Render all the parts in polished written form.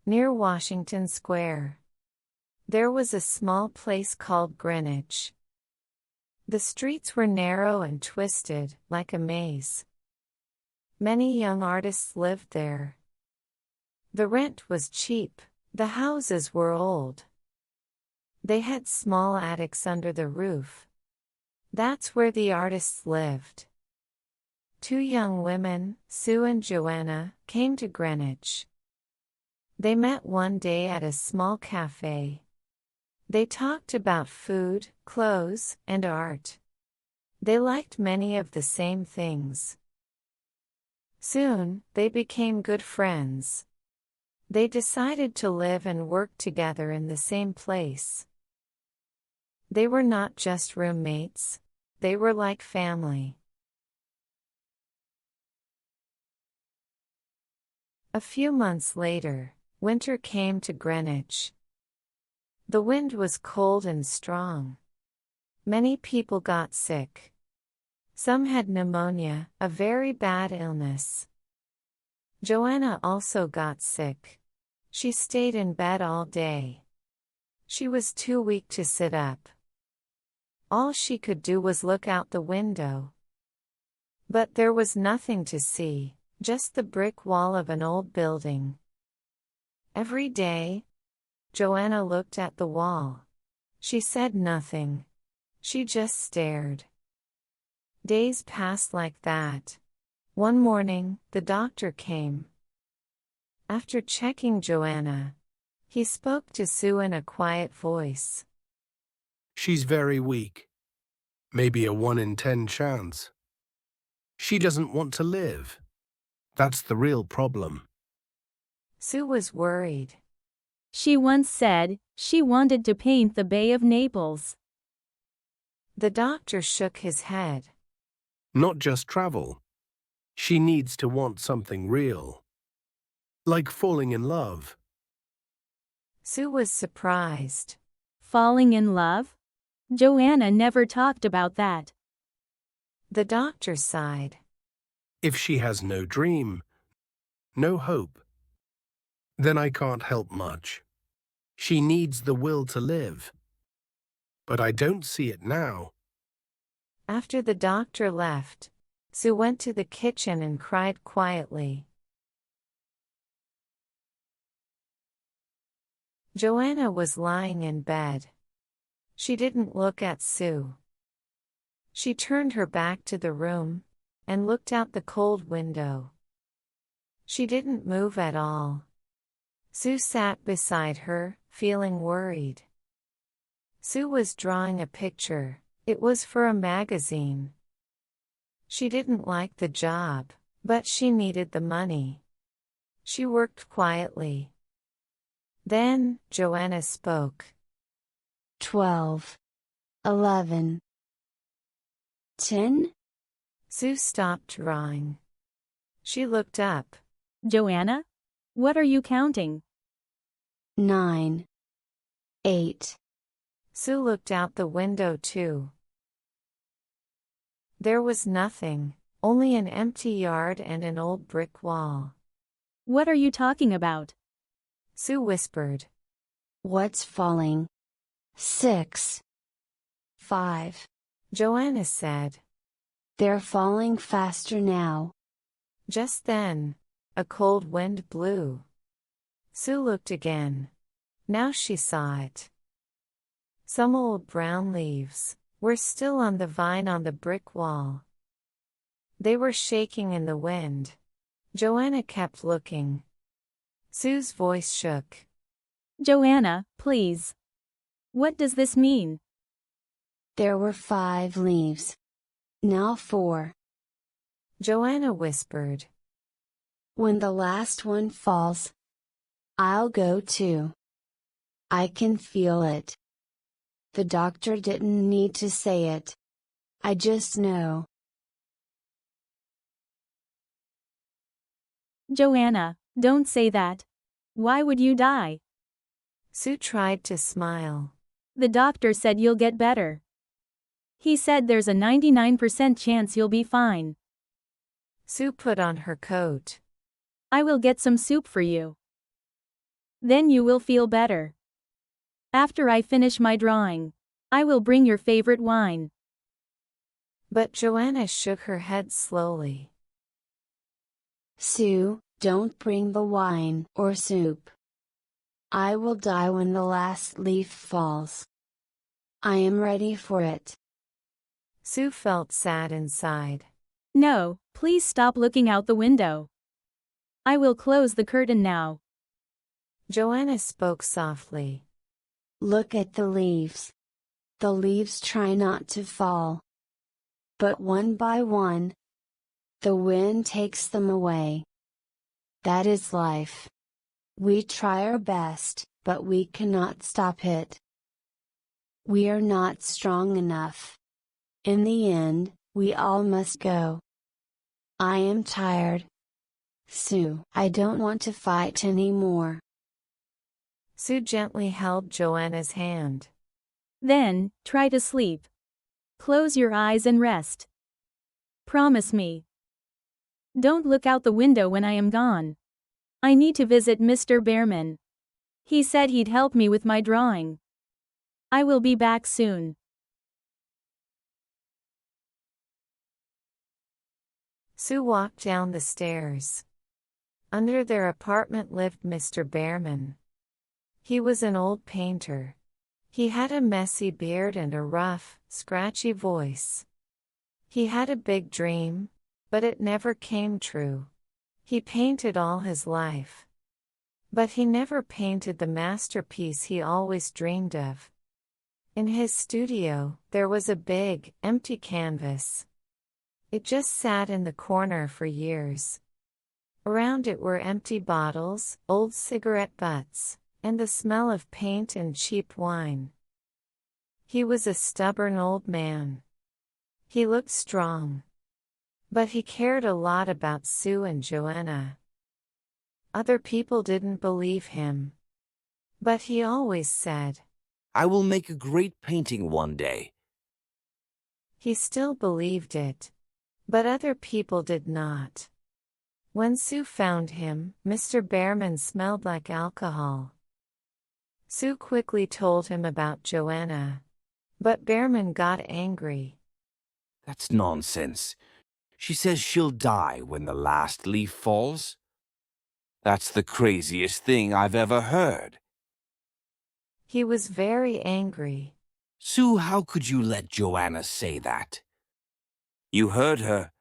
near Washington Square. There was a small place called Greenwich. The streets were narrow and twisted, like a maze. Many young artists lived there. The rent was cheap. The houses were old. They had small attics under the roof. That's where the artists lived. Two young women, Sue and Joanna, came to Greenwich. They met one day at a small cafe. They talked about food, clothes, and art. They liked many of the same things. Soon, they became good friends. They decided to live and work together in the same place. They were not just roommates, they were like family. A few months later, winter came to Greenwich. The wind was cold and strong. Many people got sick. Some had pneumonia, a very bad illness. Joanna also got sick. She stayed in bed all day. She was too weak to sit up. All she could do was look out the window. But there was nothing to see, just the brick wall of an old building. Every day, Joanna looked at the wall. She said nothing. She just stared. Days passed like that. One morning, the doctor came. After checking Joanna, he spoke to Sue in a quiet voice. She's very weak. Maybe a 1 in 10 chance. She doesn't want to live. That's the real problem. Sue was worried. She once said she wanted to paint the Bay of Naples. The doctor shook his head. Not just travel. She needs to want something real. Like falling in love. Sue was surprised. Falling in love? Joanna never talked about that. The doctor sighed. If she has no dream, no hope, then I can't help much. She needs the will to live. But I don't see it now. After the doctor left, Sue went to the kitchen and cried quietly. Joanna was lying in bed. She didn't look at Sue. She turned her back to the room and looked out the cold window. She didn't move at all. Sue sat beside her, feeling worried. Sue was drawing a picture. It was for a magazine. She didn't like the job, but she needed the money. She worked quietly. Then, Joanna spoke. 12, 11, 10. Sue stopped drawing. She looked up. Joanna? What are you counting? 9, 8. Sue looked out the window too. There was nothing, only an empty yard and an old brick wall. What are you talking about? Sue whispered. What's falling? 6, 5. Joanna said. They're falling faster now. Just then, a cold wind blew. Sue looked again. Now she saw it. Some old brown leaves were still on the vine on the brick wall. They were shaking in the wind. Joanna kept looking. Sue's voice shook. Joanna, please. What does this mean? There were 5 leaves. Now 4. Joanna whispered. When the last one falls, I'll go too. I can feel it. The doctor didn't need to say it. I just know. Joanna, don't say that. Why would you die? Sue tried to smile. The doctor said you'll get better. He said there's a 99% chance you'll be fine. Sue put on her coat. I will get some soup for you. Then you will feel better. After I finish my drawing, I will bring your favorite wine. But Joanna shook her head slowly. Sue, don't bring the wine or soup. I will die when the last leaf falls. I am ready for it. Sue felt sad inside. No, please stop looking out the window. I will close the curtain now. Joanna spoke softly. Look at the leaves. The leaves try not to fall. But one by one, the wind takes them away. That is life. We try our best, but we cannot stop it. We are not strong enough. In the end, we all must go. I am tired. Sue, I don't want to fight anymore. Sue gently held Joanna's hand. Then, try to sleep. Close your eyes and rest. Promise me. Don't look out the window when I am gone. I need to visit Mr. Behrman. He said he'd help me with my drawing. I will be back soon. Sue walked down the stairs. Under their apartment lived Mr. Behrman. He was an old painter. He had a messy beard and a rough, scratchy voice. He had a big dream, but it never came true. He painted all his life. But he never painted the masterpiece he always dreamed of. In his studio, there was a big, empty canvas. It just sat in the corner for years. Around it were empty bottles, old cigarette butts, and the smell of paint and cheap wine. He was a stubborn old man. He looked strong. But he cared a lot about Sue and Joanna. Other people didn't believe him. But he always said, I will make a great painting one day. He still believed it. But other people did not. When Sue found him, Mr. Behrman smelled like alcohol. Sue quickly told him about Joanna. But Behrman got angry. That's nonsense. She says she'll die when the last leaf falls. That's the craziest thing I've ever heard. He was very angry. Sue, how could you let Joanna say that? You heard her.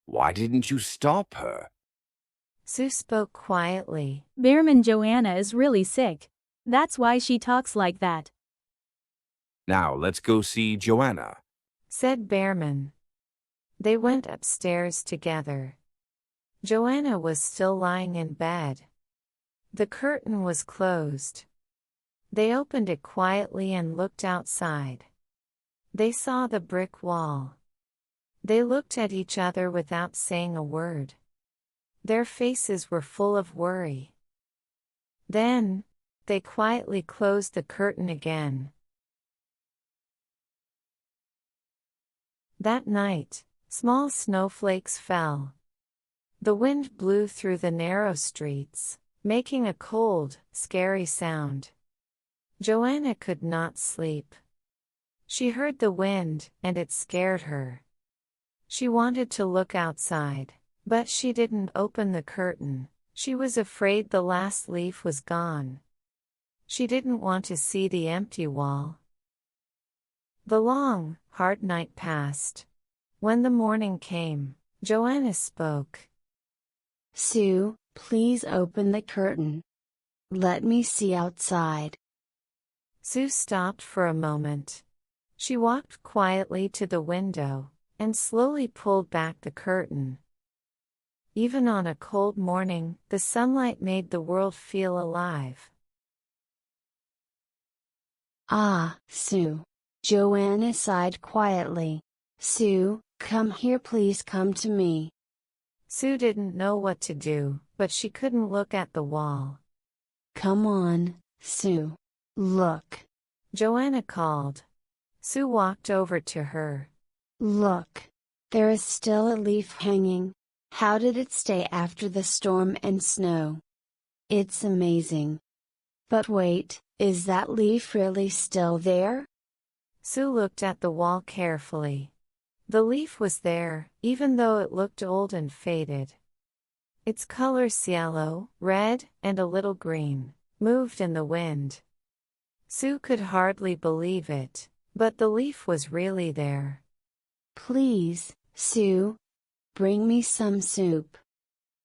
Why didn't you stop her? Sue spoke quietly. Behrman, Joanna is really sick. That's why she talks like that. Now let's go see Joanna, said Behrman. They went upstairs together. Joanna was still lying in bed. The curtain was closed. They opened it quietly and looked outside. They saw the brick wall. They looked at each other without saying a word. Their faces were full of worry. Then, they quietly closed the curtain again. That night, small snowflakes fell. The wind blew through the narrow streets, making a cold, scary sound. Joanna could not sleep. She heard the wind, and it scared her. She wanted to look outside, but she didn't open the curtain. She was afraid the last leaf was gone. She didn't want to see the empty wall. The long, hard night passed. When the morning came, Joanna spoke. Sue, please open the curtain. Let me see outside. Sue stopped for a moment. She walked quietly to the window, and slowly pulled back the curtain. Even on a cold morning, the sunlight made the world feel alive. Ah, Sue. Joanna sighed quietly. Sue, come here, please come to me. Sue didn't know what to do, but she couldn't look at the wall. Come on, Sue. Look. Joanna called. Sue walked over to her. Look. There is still a leaf hanging. How did it stay after the storm and snow? It's amazing. But wait, is that leaf really still there? Sue looked at the wall carefully. The leaf was there, even though it looked old and faded. Its colors yellow, red, and a little green moved in the wind. Sue could hardly believe it, but the leaf was really there. Please, Sue. Bring me some soup.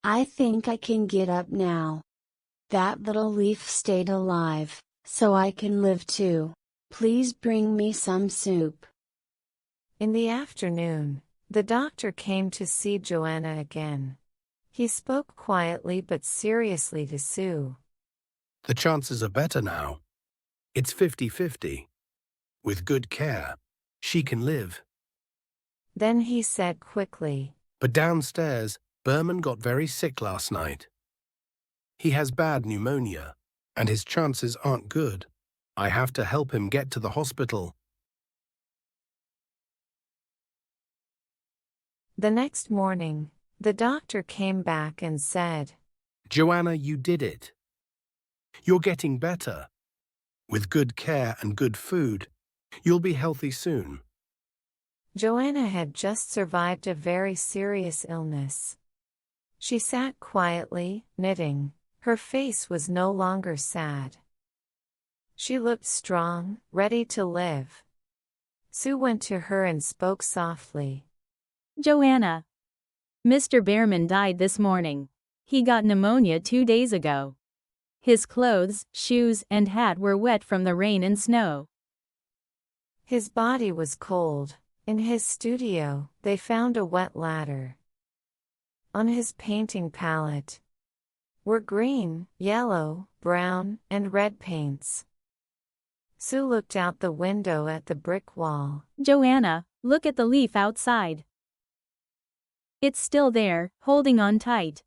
I think I can get up now. That little leaf stayed alive, so I can live too. Please bring me some soup. In the afternoon, the doctor came to see Joanna again. He spoke quietly but seriously to Sue. The chances are better now. It's 50-50. With good care, she can live. Then he said quickly, But downstairs, Behrman got very sick last night. He has bad pneumonia, and his chances aren't good. I have to help him get to the hospital. The next morning, the doctor came back and said, Joanna, you did it. You're getting better. With good care and good food, you'll be healthy soon. Joanna had just survived a very serious illness. She sat quietly, knitting. Her face was no longer sad. She looked strong, ready to live. Sue went to her and spoke softly. Joanna. Mr. Behrman died this morning. He got pneumonia 2 days ago. His clothes, shoes, and hat were wet from the rain and snow. His body was cold. In his studio, they found a wet ladder. On his painting palette were green, yellow, brown, and red paints. Sue looked out the window at the brick wall. Joanna, look at the leaf outside. It's still there, holding on tight.